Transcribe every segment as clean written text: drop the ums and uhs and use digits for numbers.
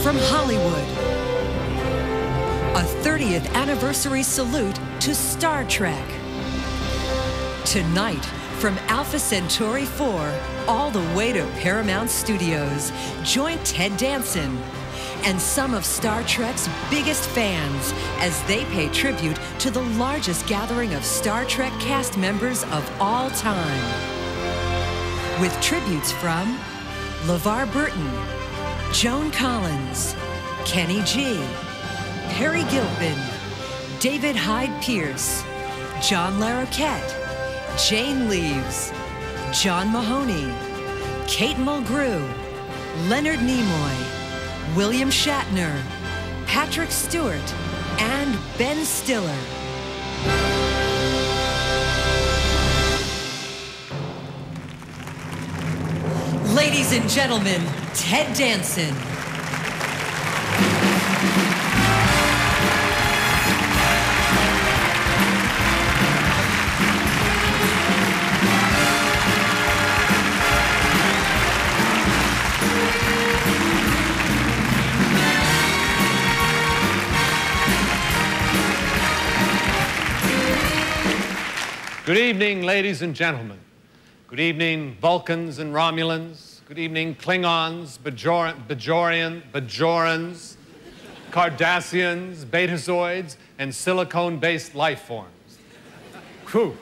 from Hollywood. A 30th anniversary salute to Star Trek. Tonight, from Alpha Centauri 4 all the way to Paramount Studios, join Ted Danson and some of Star Trek's biggest fans as they pay tribute to the largest gathering of Star Trek cast members of all time. With tributes from LeVar Burton, Joan Collins, Kenny G, Perry Gilpin, David Hyde Pierce, John Larroquette, Jane Leaves, John Mahoney, Kate Mulgrew, Leonard Nimoy, William Shatner, Patrick Stewart, and Ben Stiller. Ladies and gentlemen, Ted Danson. Good evening, ladies and gentlemen. Good evening, Vulcans and Romulans. Good evening, Klingons, Bajorans, Cardassians, Betazoids, and silicone-based life forms. Whew.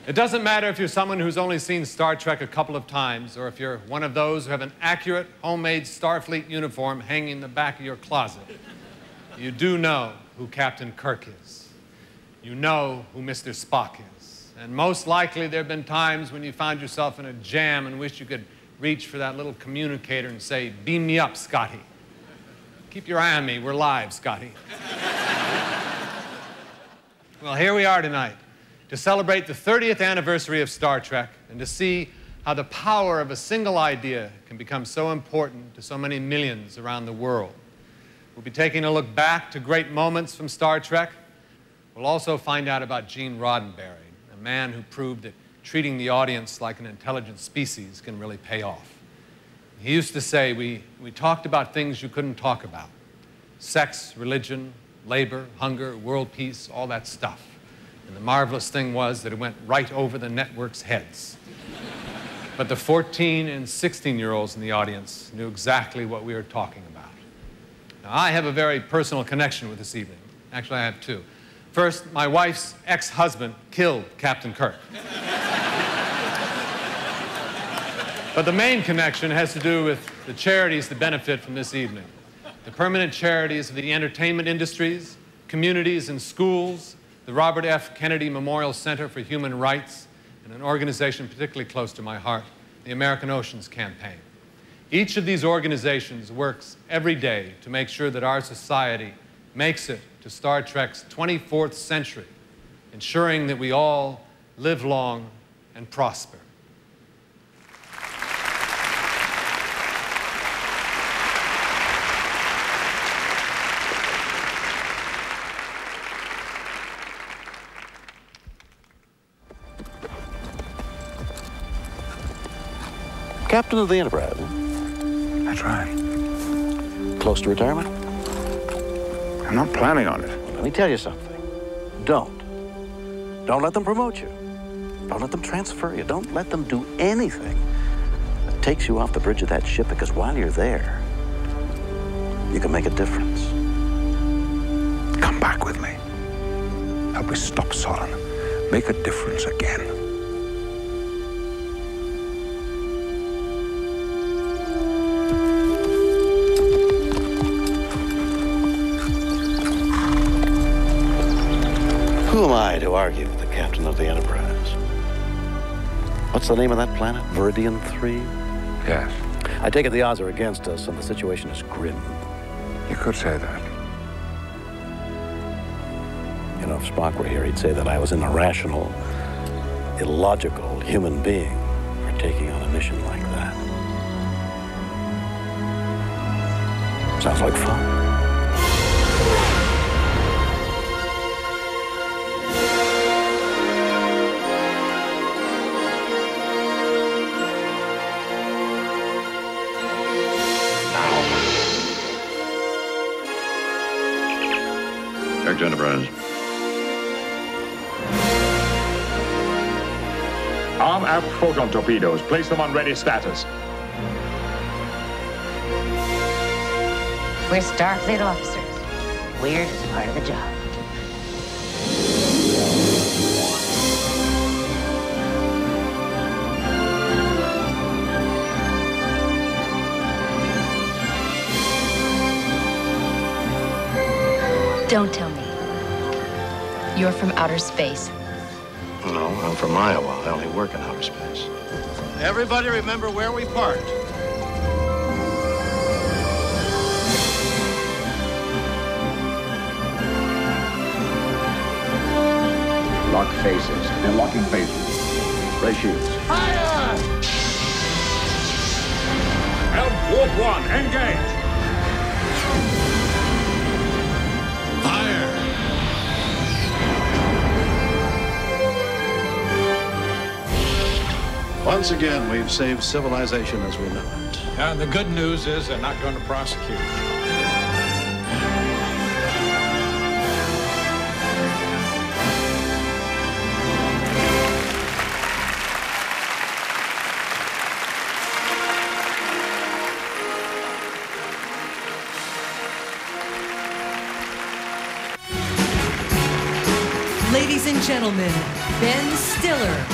It doesn't matter if you're someone who's only seen Star Trek a couple of times, or if you're one of those who have an accurate, homemade Starfleet uniform hanging in the back of your closet. You do know who Captain Kirk is. You know who Mr. Spock is. And most likely there have been times when you found yourself in a jam and wished you could reach for that little communicator and say, "Beam me up, Scotty. Keep your eye on me. We're live, Scotty." Well, here we are tonight to celebrate the 30th anniversary of Star Trek and to see how the power of a single idea can become so important to so many millions around the world. We'll be taking a look back to great moments from Star Trek. We'll also find out about Gene Roddenberry, a man who proved that treating the audience like an intelligent species can really pay off. He used to say, we talked about things you couldn't talk about. Sex, religion, labor, hunger, world peace, all that stuff. And the marvelous thing was that it went right over the network's heads. But the 14 and 16-year-olds in the audience knew exactly what we were talking about. Now, I have a very personal connection with this evening. Actually, I have two. First, my wife's ex-husband killed Captain Kirk. But the main connection has to do with the charities that benefit from this evening. The permanent charities of the entertainment industries, communities and schools, the Robert F. Kennedy Memorial Center for Human Rights, and an organization particularly close to my heart, the American Oceans Campaign. Each of these organizations works every day to make sure that our society makes it to Star Trek's 24th century, ensuring that we all live long and prosper. Captain of the Enterprise, huh? That's right. Close to retirement? I'm not planning on it. Let me tell you something. Don't let them promote you. Don't let them transfer you. Don't let them do anything that takes you off the bridge of that ship, because while you're there, you can make a difference. Come back with me. Help me stop Solon. Make a difference again. Who am I to argue with the captain of the Enterprise? What's the name of that planet? Viridian 3? Yes. I take it the odds are against us and the situation is grim. You could say that. You know, if Spock were here, he'd say that I was an irrational, illogical human being for taking on a mission like that. Sounds like fun. Charge Enterprise. Arm aft photon torpedoes. Place them on ready status. We're Starfleet officers. We're just part of the job. Don't tell me. You're from outer space. No, I'm from Iowa. I only work in outer space. Everybody remember where we parked. Lock faces. They're locking faces. Ray shields. Fire! Helm warp 1, engage! Fire! Once again, we've saved civilization as we know it. And the good news is they're not going to prosecute. Ladies and gentlemen, Ben Stiller.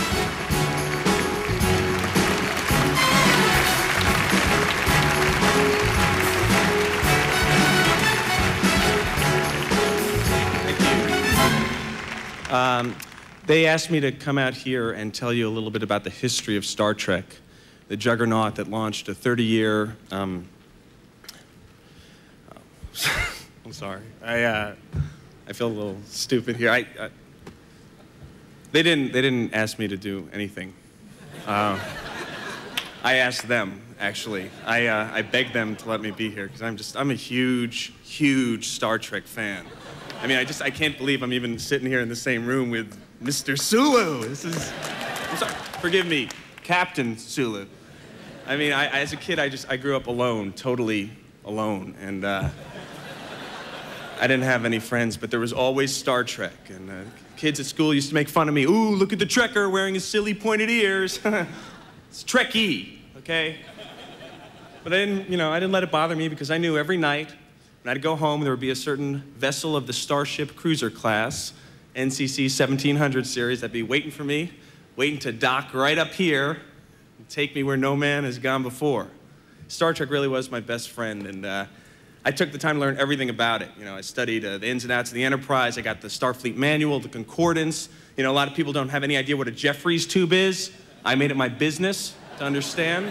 They asked me to come out here and tell you a little bit about the history of Star Trek, the juggernaut that launched a 30-year... I'm sorry. I feel a little stupid here. They didn't ask me to do anything. I asked them, actually. I begged them to let me be here because I'm a huge, huge Star Trek fan. I mean, I can't believe I'm even sitting here in the same room with Mr. Sulu. I'm sorry, forgive me, Captain Sulu. I mean, as a kid, I grew up alone, totally alone, and I didn't have any friends, but there was always Star Trek, and kids at school used to make fun of me. Ooh, look at the Trekker wearing his silly pointed ears. It's Trekkie, okay? But I didn't let it bother me because I knew every night when I'd go home, there would be a certain vessel of the Starship Cruiser class, NCC 1700 series, that'd be waiting for me, waiting to dock right up here and take me where no man has gone before. Star Trek really was my best friend, and I took the time to learn everything about it. I studied the ins and outs of the Enterprise. I got the Starfleet manual, the concordance. A lot of people don't have any idea what a Jeffries tube is. I made it my business to understand.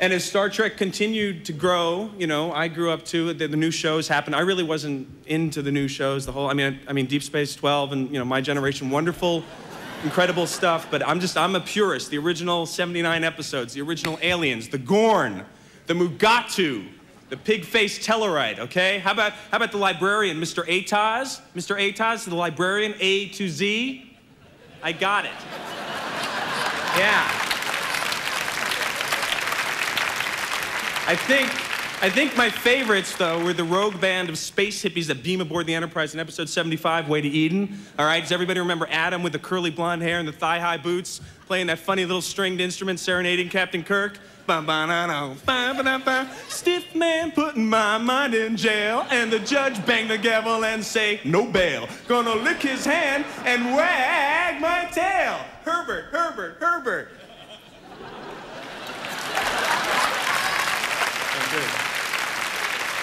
And as Star Trek continued to grow, I grew up too. The new shows happened. I really wasn't into the new shows. I mean, Deep Space 12 and My Generation, wonderful, incredible stuff. But I'm a purist. The original 79 episodes, the original aliens, the Gorn, the Mugatu, the pig-faced Tellarite. Okay? How about the librarian, Mr. Ataz? Mr. Ataz, the librarian, A to Z. I got it. Yeah. I think my favorites, though, were the rogue band of space hippies that beam aboard the Enterprise in episode 75, Way to Eden. All right, does everybody remember Adam with the curly blonde hair and the thigh-high boots, playing that funny little stringed instrument, serenading Captain Kirk? Stiff man putting my mind in jail, and the judge bang the gavel and say, no bail. Gonna lick his hand and wag my tail. Herbert, Herbert, Herbert.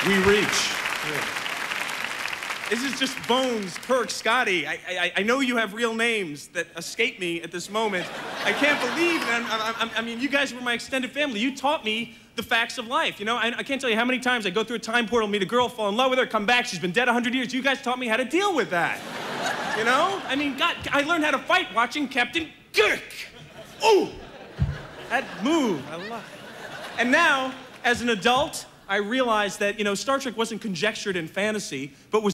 We reach. This is just Bones, Kirk, Scotty. I know you have real names that escape me at this moment. I can't believe it. I mean, you guys were my extended family. You taught me the facts of life. I can't tell you how many times I go through a time portal, meet a girl, fall in love with her, come back, she's been dead 100 years. You guys taught me how to deal with that. I mean, God, I learned how to fight watching Captain Kirk. Oh, that move, I love it. And now, as an adult, I realized that, Star Trek wasn't conjectured in fantasy, but was